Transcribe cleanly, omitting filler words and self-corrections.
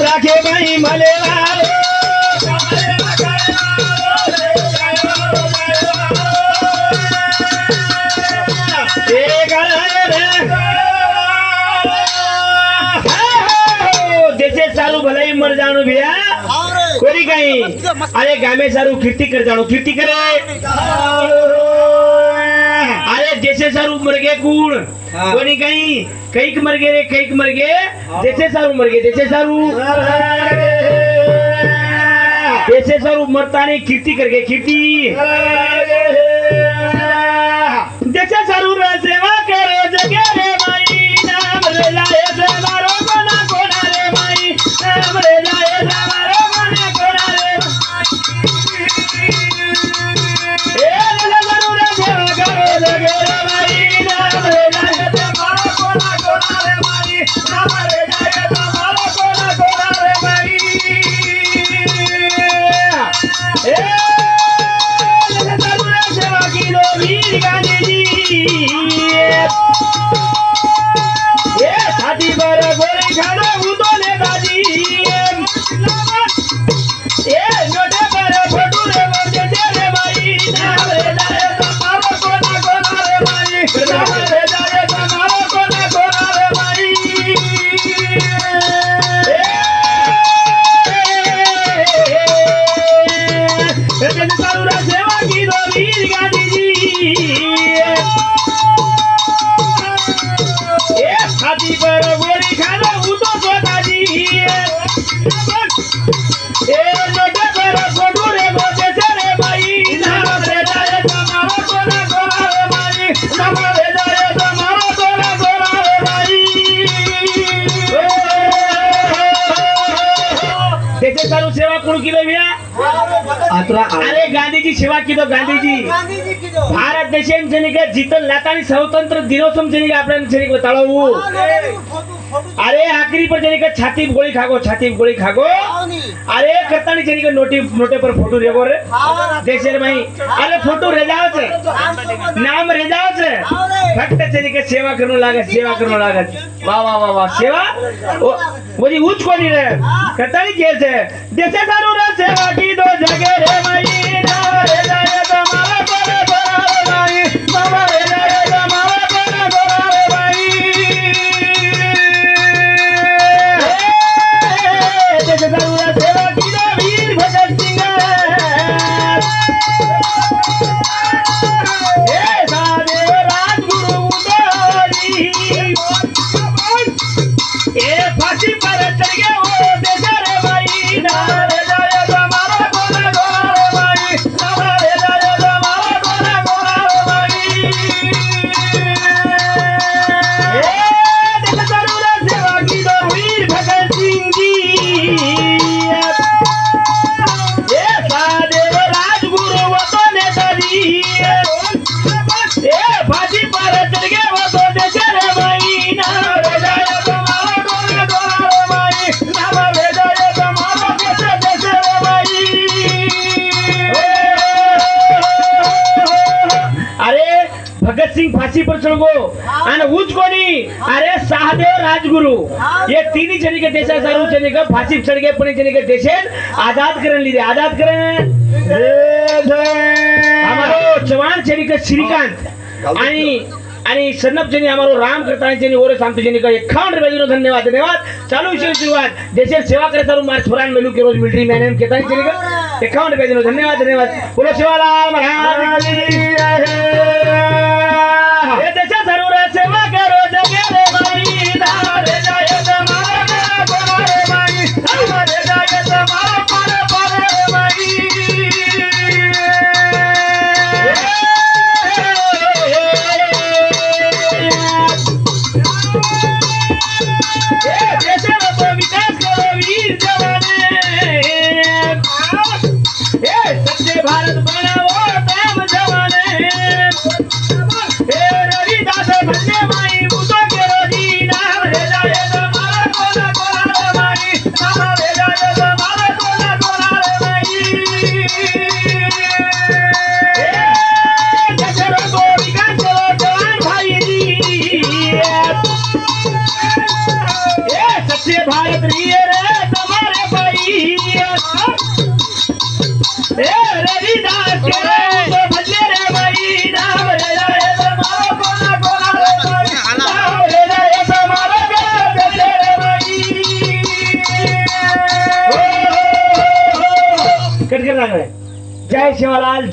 राखे भाई भले जैसे सारू भलाई मर जानो भैया कोई कहीं अरे गामे सारू कीर्ति कर जानो कीर्ति करे अरे जैसे सारू मर गए कूड़ कोई कहीं कईक मर गए रे कईक मर गए जैसे सारू मर गए जैसे सारू मरता नहीं कीर्ति करके कीर्ति जैसे सारू रे सेवा करो जगे रे भाई नाम रे लाए से मारो कोना कोना रे भाई नाम रे लाए से मारो कोना कोना रे ए रे सारू रे सेवा करो जगे रे भाई नाम रे लाए से मारो कोना कोना रे भाई नाम रे लाए से मारो कोना कोना रे भाई ए रे सारू रे सेवा की लो वीर गांधी जी ये छाती पर गोली खाना उतो ले दादी ये नोटे पर फोटो रे मर रे भाई नाम रे जाए तुम्हारा कोना कोना रे भाई नाम रे जाए तुम्हारा कोना कोना रे भाई ये सारू रे सेवा की दो वीर गांधी जी छाती पर गोली खाना उतो सोताजी ए नोटे पर फोटो रे गोचे रे भाई नाम रे जाए तुम्हारा कोना कोना रे भाई नाम रे जाए तुम्हारा कोना कोना रे भाई जैसे सारू सेवा कौन की भैया अरे गांधीजी सेवा की दो गांधीजी भारत देशान जनिका जीतन लातानी स्वतंत्र दिनोत्सव जनिका आपण जनिका बताळो अरे आखरी पर जनिका छाती गोली खागो अरे करतानी जनिका नोटे पर फोटो रेगो रे देशर भाई अरे फोटो रे जाओ छे नाम रे जाओ छे फक्त जनिका सेवा करनो लागे वाह वाह वाह वाह सेवा ओजी उच कोनी रे करतानी के छे देशे सारू रे सेवा की दो जगे रे भाई नाम रे जाए तुम्हारा कोना कोना रे भाई नाम रे जाए तुम्हारा कोना कोना रे भाई जैसे सारू रे सेवा की दो वीर भगत सिंह ए सादे राजगुरु उदोरी ए फांसी पर चढ़ गए वो देश रे भाई नाम रे जाए तुम्हारा कोना कोना रे भाई नाम रे जाए तुम्हारा कोना कोना रे भाई ए देश सारू रे सेवा की दो वीर भगत सिंह जी ए सादे राजगुरु वो तो नेताजी ए फांसी पर चढ़ गए वो तो देश रे भाई नाम रे जाए तुम्हारा कोना कोना रे भाई नाम रे जाए तुम्हारा देश रे भाई अरे भगत सिंह फांसी पर चढ़ गो आणि उच कोणी अरे सहदेव राजगुरु ये तीन जणी के देशा सारू जणी का फांसी पर चढ़ गए पण जणी के देशेन आजाद करन लीधे आजाद करन हमारो जवान जणी का श्रीकांत आणि आणि सन्नपजनी आम्हाला राम करताना ओरे सांगतो जेणे का 51 रुपये धन्यवाद धन्यवाद चालू विषय सुरुवात देशेर सेवा करता मार्च फरान मेलू के रोज मिलिटरी मैन एम केतानी जेणे का 51 रुपये धन्यवाद धन्यवाद बोलो शिवालाल महाराज की हे देशा जरूर सेवा करो जगे रे बाई धारे जाय तुम्हारा तुम्हारे बाई धारे जाय तुम्हारा पारे बाई भारत बनावो दाम जवाने हे रविदास भन्ने माई उतो के रोजी नाम रे जाय तुम्हारा कोना कोना रे माई नाम रे जाय तुम्हारा कोना कोना रे माई हे जसरो को विकास चलो जवान भाई जी हे सच्चे भारत रिए रे तुम्हारे भाई रविदास के तो भजले रे भाई नाम रे जाय तुम्हारा कोना कोना रे भाई नाम रे जाय तुम्हारा कोना भजले रे भाई कट कर रहा है जय शिवलाल।